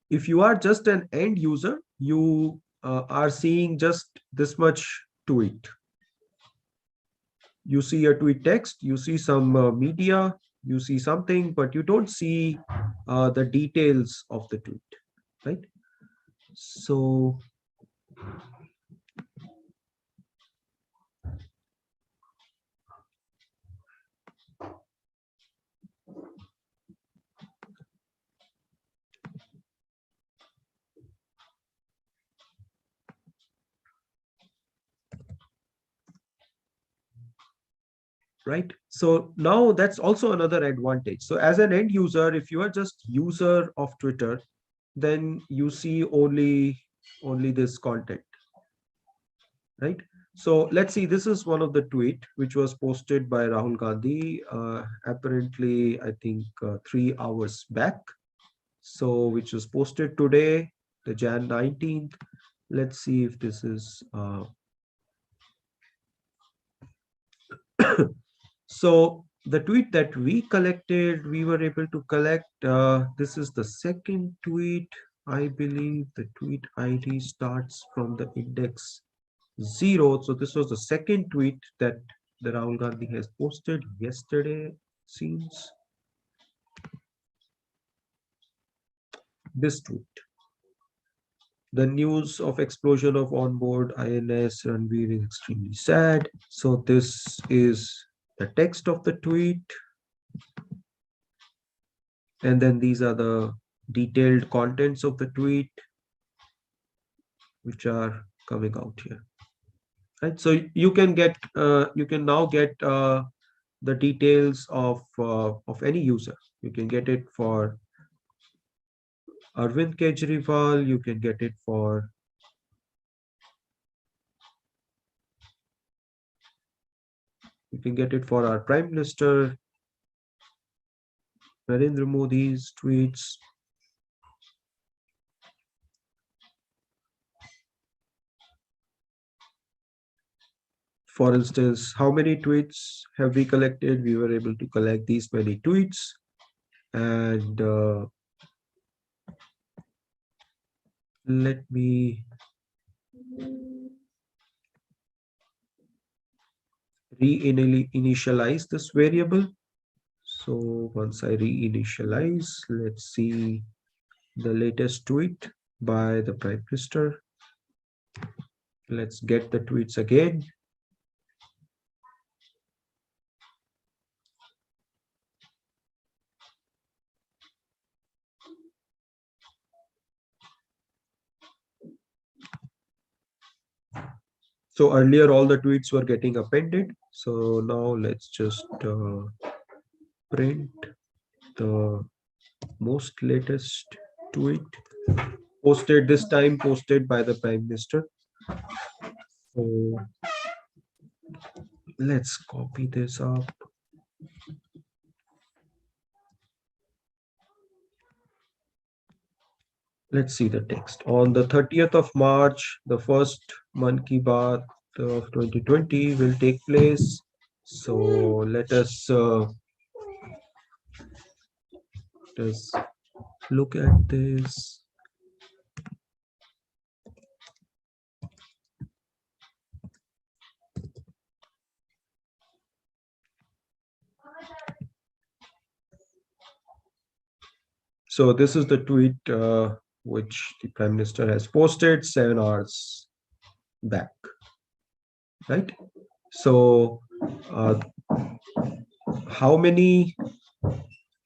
if you are just an end user, you are seeing just this much tweet. You see a tweet text, you see some media, you see something, but you don't see the details of the tweet, right? So right? So now that's also another advantage. So as an end user, if you are just user of Twitter, then you see only this content, right? So let's see, this is one of the tweet which was posted by Rahul Gandhi, apparently I think 3 hours back. So which was posted today, the Jan 19th. Let's see if this is so the tweet that we collected, we were able to collect. This is the second tweet. I believe the tweet ID starts from the index 0. So this was the second tweet that the Rahul Gandhi has posted yesterday. Seems this tweet. The news of explosion of onboard INS Ranveer is extremely sad. So this is the text of the tweet. And then these are the detailed contents of the tweet, which are coming out here. Right. So you can now get the details of any user. You can get it for Arvind Kejriwal. You can get it for our Prime Minister Narendra Modi's tweets. For instance, how many tweets have we collected? We were able to collect these many tweets. And let me re-initialize this variable. So once I re-initialize, let's see the latest tweet by the Prime Minister. Let's get the tweets again. So earlier all the tweets were getting appended. So now let's just print the most latest tweet posted, this time posted by the Prime Minister. So let's copy this up. Let's see the text. On the 30th of March, the first Mann Ki Baat of 2020 will take place. So let us look at this. So this is the tweet which the Prime Minister has posted 7 hours back, right? So how many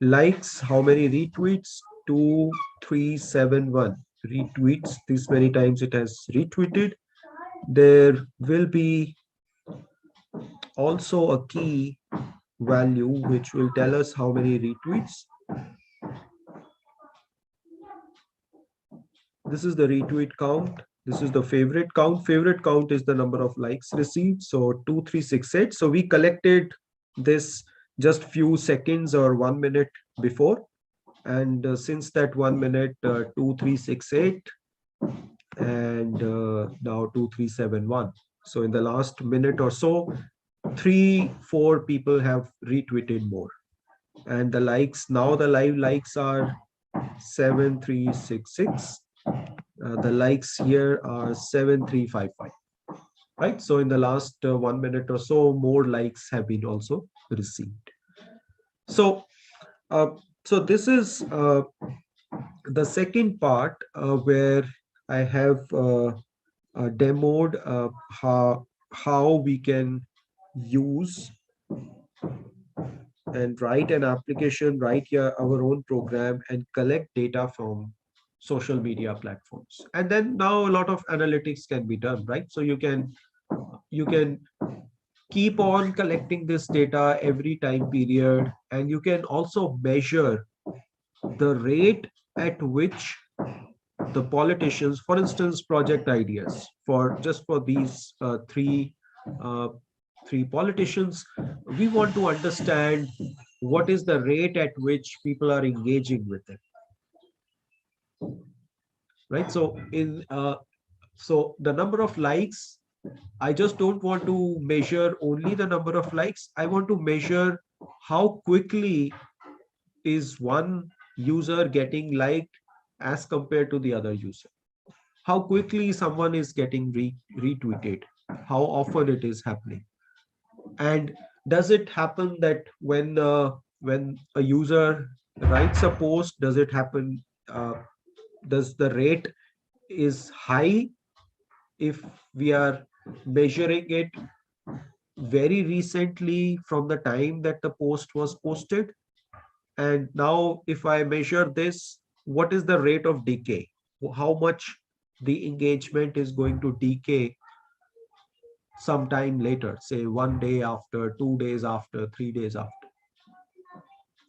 likes, how many retweets? 2371 retweets. This many times it has retweeted. There will be also a key value which will tell us how many retweets. This is the retweet count. This is the favorite count. Favorite count is the number of likes received. So 2368. So we collected this just few seconds or 1 minute before. And since that 1 minute, 2368 and now 2371. So in the last minute or so, 3-4 people have retweeted more. And the likes, now the live likes are 7366. The likes here are 7355, right? So in the last 1 minute or so, more likes have been also received. So so this is the second part where I have demoed how we can use and write an application, write our own program and collect data from social media platforms. And then now a lot of analytics can be done, right? So you can keep on collecting this data every time period, and you can also measure the rate at which the politicians, for instance, project ideas, for just for these uh, three politicians, we want to understand what is the rate at which people are engaging with it, right? So the number of likes, I just don't want to measure only the number of likes. I want to measure how quickly is one user getting liked as compared to the other user. How quickly someone is getting retweeted, how often it is happening. And does it happen that when a user writes a post, does it happen, does the rate is high if we are measuring it very recently from the time that the post was posted? And now if I measure this, what is the rate of decay? How much the engagement is going to decay sometime later, say 1 day after, 2 days after, 3 days after,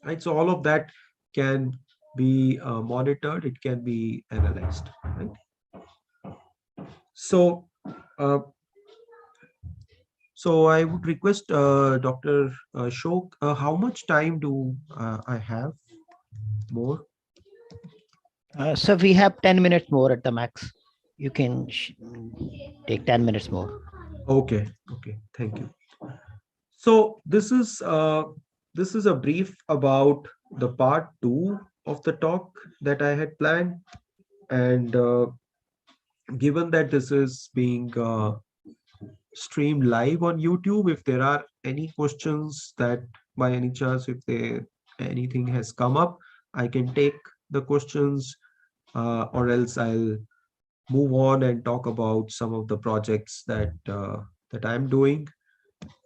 right? So all of that can be monitored, it can be analyzed, right? So uh, I would request Dr. Shok, how much time do I have more? So we have 10 minutes more at the max. You can take 10 minutes more. Okay, okay, thank you. So this is a brief about the part two of the talk that I had planned, and given that this is being streamed live on YouTube, if there are any questions that by any chance, if there anything has come up, I can take the questions, or else I'll move on and talk about some of the projects that I'm doing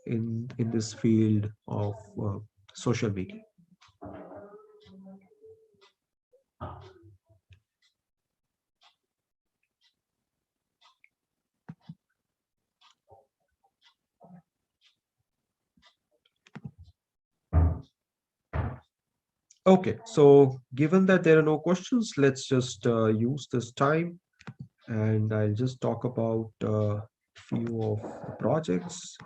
in this field of social media. Okay, so given that there are no questions, let's just use this time, and I'll just talk about a few of the projects.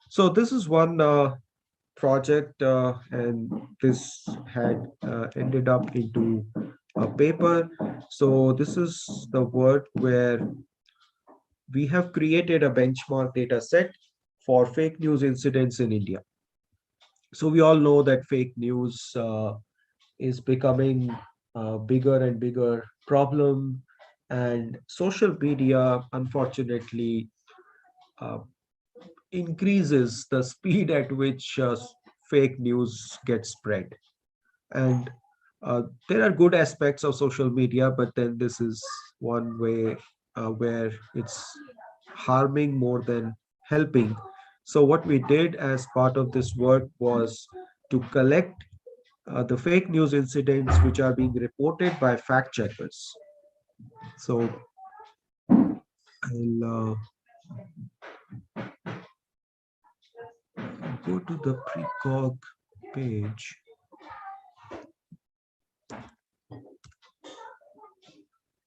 So this is one project, and this had ended up into a paper. So this is the work where we have created a benchmark data set for fake news incidents in India. So we all know that fake news is becoming a bigger and bigger problem, and social media, unfortunately, uh, increases the speed at which fake news gets spread. And there are good aspects of social media, but then this is one way where it's harming more than helping. So what we did as part of this work was to collect the fake news incidents which are being reported by fact checkers. So I'll go to the precog page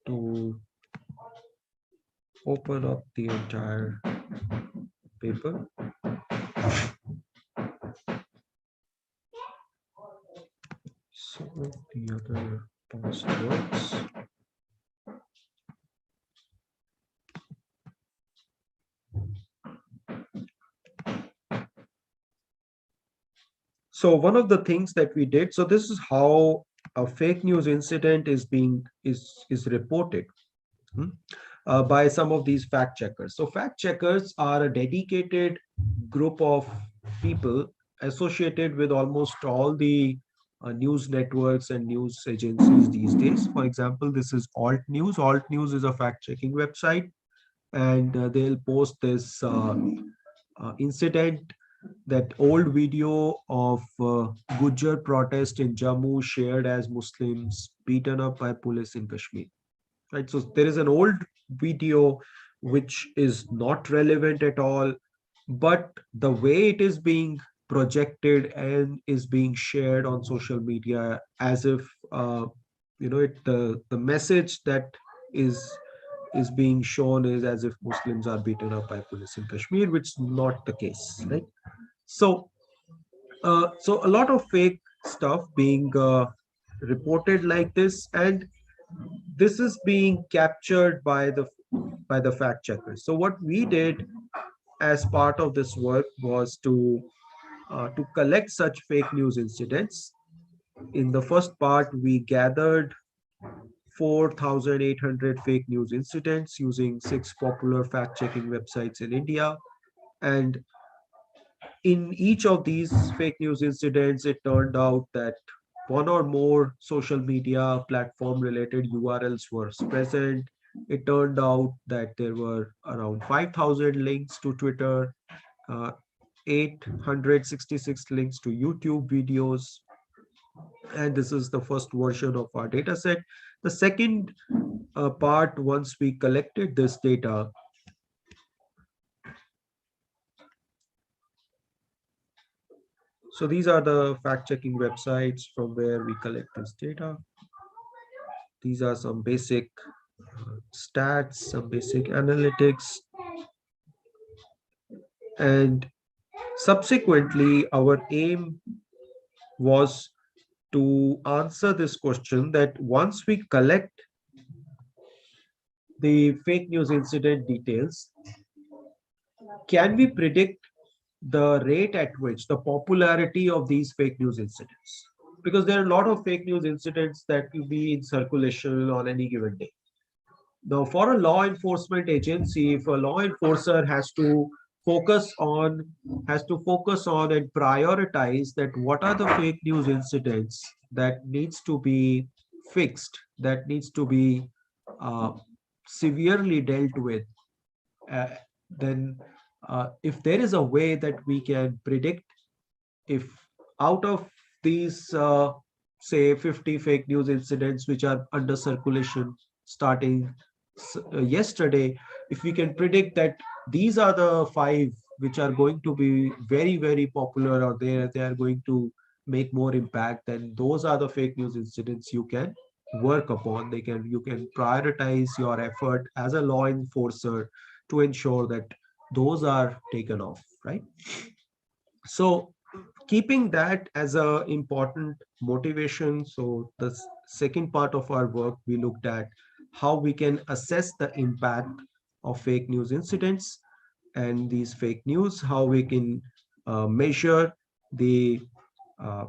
to open up the entire paper. Some of the other past works. So one of the things that we did, so this is how a fake news incident is being is reported, by some of these fact checkers. So fact checkers are a dedicated group of people associated with almost all the news networks and news agencies these days. For example, this is Alt News. Alt News is a fact checking website, and they'll post this incident, that old video of Gujjar protest in Jammu shared as Muslims beaten up by police in Kashmir. Right. So there is an old video which is not relevant at all. but the way it is being projected and is being shared on social media, as if the message that is is being shown is as if Muslims are beaten up by police in Kashmir, which is not the case, right? So, so a lot of fake stuff being reported like this, and this is being captured by the fact checkers. So what we did as part of this work was to collect such fake news incidents. In the first part, we gathered 4,800 fake news incidents using six popular fact checking websites in India. And in each of these fake news incidents, it turned out that one or more social media platform related URLs were present. It turned out that there were around 5,000 links to Twitter, uh, 866 links to YouTube videos. And this is the first version of our data set. The second part, once we collected this data, so these are the fact checking websites from where we collect this data. These are some basic stats, some basic analytics. And subsequently, our aim was to answer this question that once we collect the fake news incident details, can we predict the rate at which the popularity of these fake news incidents? Because there are a lot of fake news incidents that will be in circulation on any given day. Now, for a law enforcement agency, if a law enforcer has to focus on and prioritize that what are the fake news incidents that needs to be fixed, that needs to be uh, severely dealt with, uh, then if there is a way that we can predict if out of these say 50 fake news incidents which are under circulation starting yesterday, if we can predict that these are the five which are going to be very very popular, or they are going to make more impact, then those are the fake news incidents you can work upon. You can prioritize your effort as a law enforcer to ensure that those are taken off, right? So keeping that as a important motivation, so the second part of our work, we looked at how we can assess the impact of fake news incidents and these fake news, how we can measure the uh,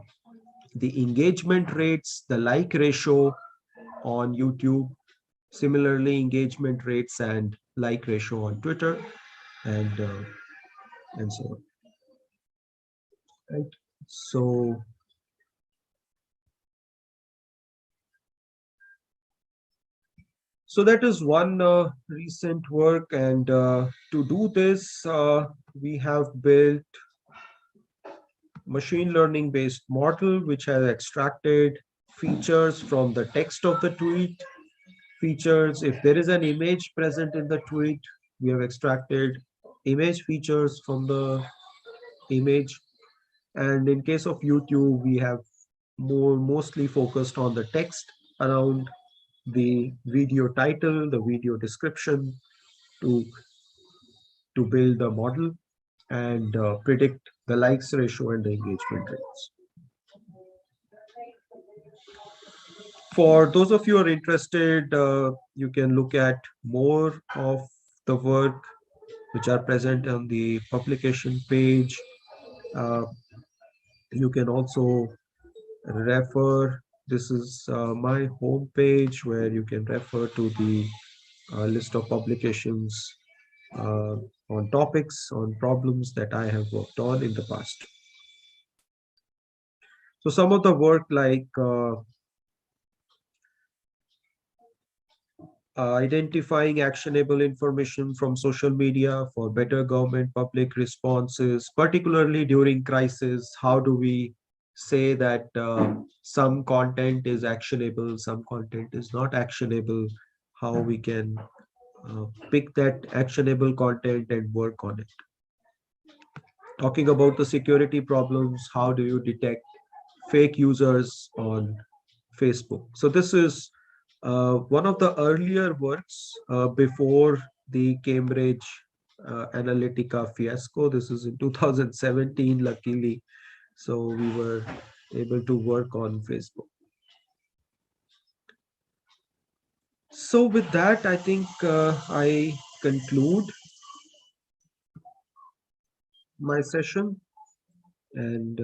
the engagement rates, the like ratio on YouTube, similarly engagement rates and like ratio on Twitter, and uh, and so on, right? So so that is one recent work, and to do this, we have built machine learning based model which has extracted features from the text of the tweet. Features, if there is an image present in the tweet, we have extracted image features from the image. And in case of YouTube, we have mostly focused on the text around the video title, the video description, to build the model and predict the likes ratio and the engagement rates. For those of you who are interested, you can look at more of the work which are present on the publication page. Uh, you can also refer. This is my home page where you can refer to the list of publications uh, on topics, on problems that I have worked on in the past. So some of the work like identifying actionable information from social media for better government public responses, particularly during crisis. How do we say that some content is actionable, some content is not actionable? How we can pick that actionable content and work on it. talking about the security problems. How do you detect fake users on Facebook? So this is one of the earlier works before the Cambridge Analytica fiasco. This is in 2017, luckily. So we were able to work on Facebook. So with that, I think I conclude my session, and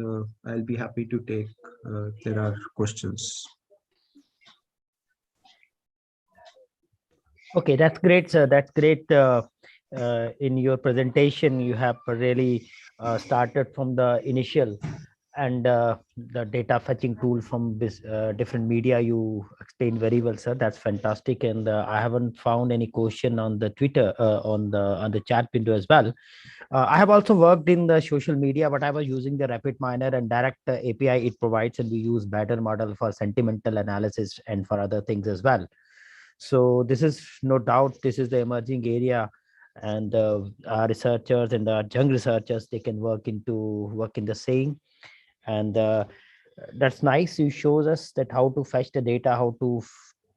I'll be happy to take if there are questions. Okay, that's great, sir. That's great. In your presentation, you have really started from the initial and the data fetching tool from this different media. You explained very well, sir. That's fantastic. And I haven't found any question on the Twitter on the chat window as well. I have also worked in the social media, but I was using the Rapid Miner and direct API it provides, and we use better model for sentimental analysis and for other things as well. So this is no doubt this is the emerging area, and our researchers and our young researchers, they can work in the same. And that's nice. You shows us that how to fetch the data, how to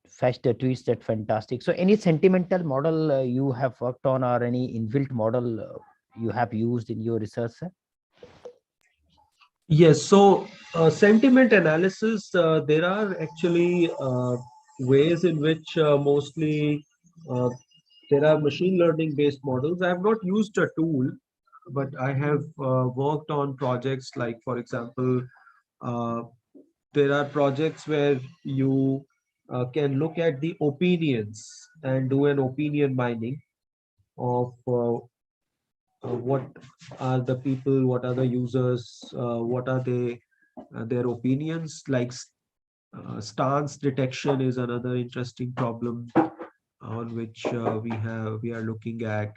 fetch the tweets. That fantastic. So any sentimental model you have worked on, or any inbuilt model you have used in your research, sir? Yes, so sentiment analysis, there are actually ways in which mostly uh, there are machine learning based models. I have not used a tool, but I have worked on projects like, for example, uh, there are projects where you can look at the opinions and do an opinion mining of what are the people, what are the users, what are they, their opinions. Like stance detection is another interesting problem on which we are looking at.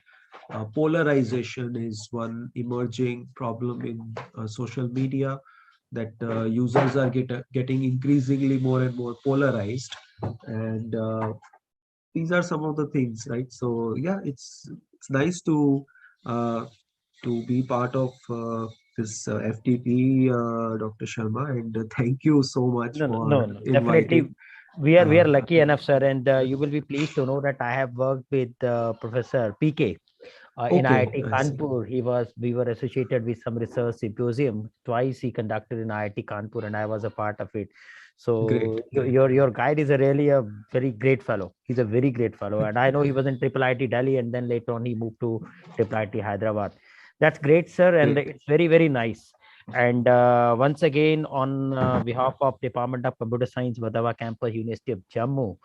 Polarization is one emerging problem in social media, that users are getting increasingly more and more polarized, and these are some of the things, right? So yeah, it's nice uh, to be part of this FTP, Dr. Sharma, and Mm. thank you so much No, no, no, for no. inviting. Definitely, we are Uh, lucky enough, sir, and you will be pleased to know that I have worked with Professor PK in okay, IIT I see. Kanpur. We were associated with some research symposium. Twice he conducted in IIT Kanpur, and I was a part of it. Great, So great. your guide is a really a very great fellow. He's a very great fellow, and I know he was in Triple IT Delhi, and then later on he moved to Triple IT Hyderabad. That's great, sir, and Great. it's very very nice. And once again, on behalf of Department of Computer Science, Vadava Campus, University of Jammu,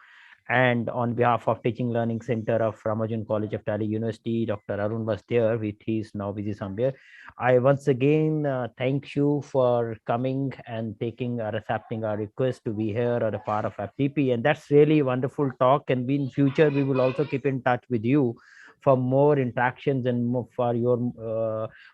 and on behalf of Teaching Learning Center of Ramajan College of Delhi University, Dr. Arun was there, with he's now busy somewhere. I once again thank you for coming and taking or accepting our request to be here or a part of FTP. And that's really wonderful talk. And in future, we will also keep in touch with you for more interactions and more for your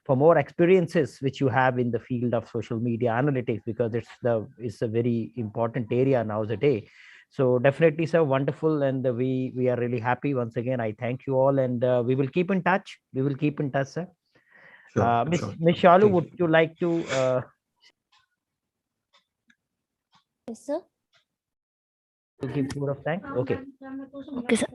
for more experiences which you have in the field of social media analytics, because it's a very important area nowadays. So definitely, sir, wonderful, and we are really happy. Once again, I thank you all, and we will keep in touch. We will keep in touch, sir. Sure, Miss sure. Miss Shalu, Thank would you. you like to Yes, sir. give more of thanks? Okay. Okay, sir.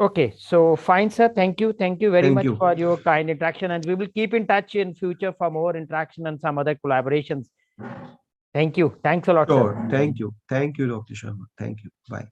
Okay, so fine, sir. Thank you very Thank much you. for your kind interaction, and we will keep in touch in future for more interaction and some other collaborations. Thank you. Thanks a lot, sir. Sure. Thank you. Thank you, Dr. Sharma. Thank you. Bye.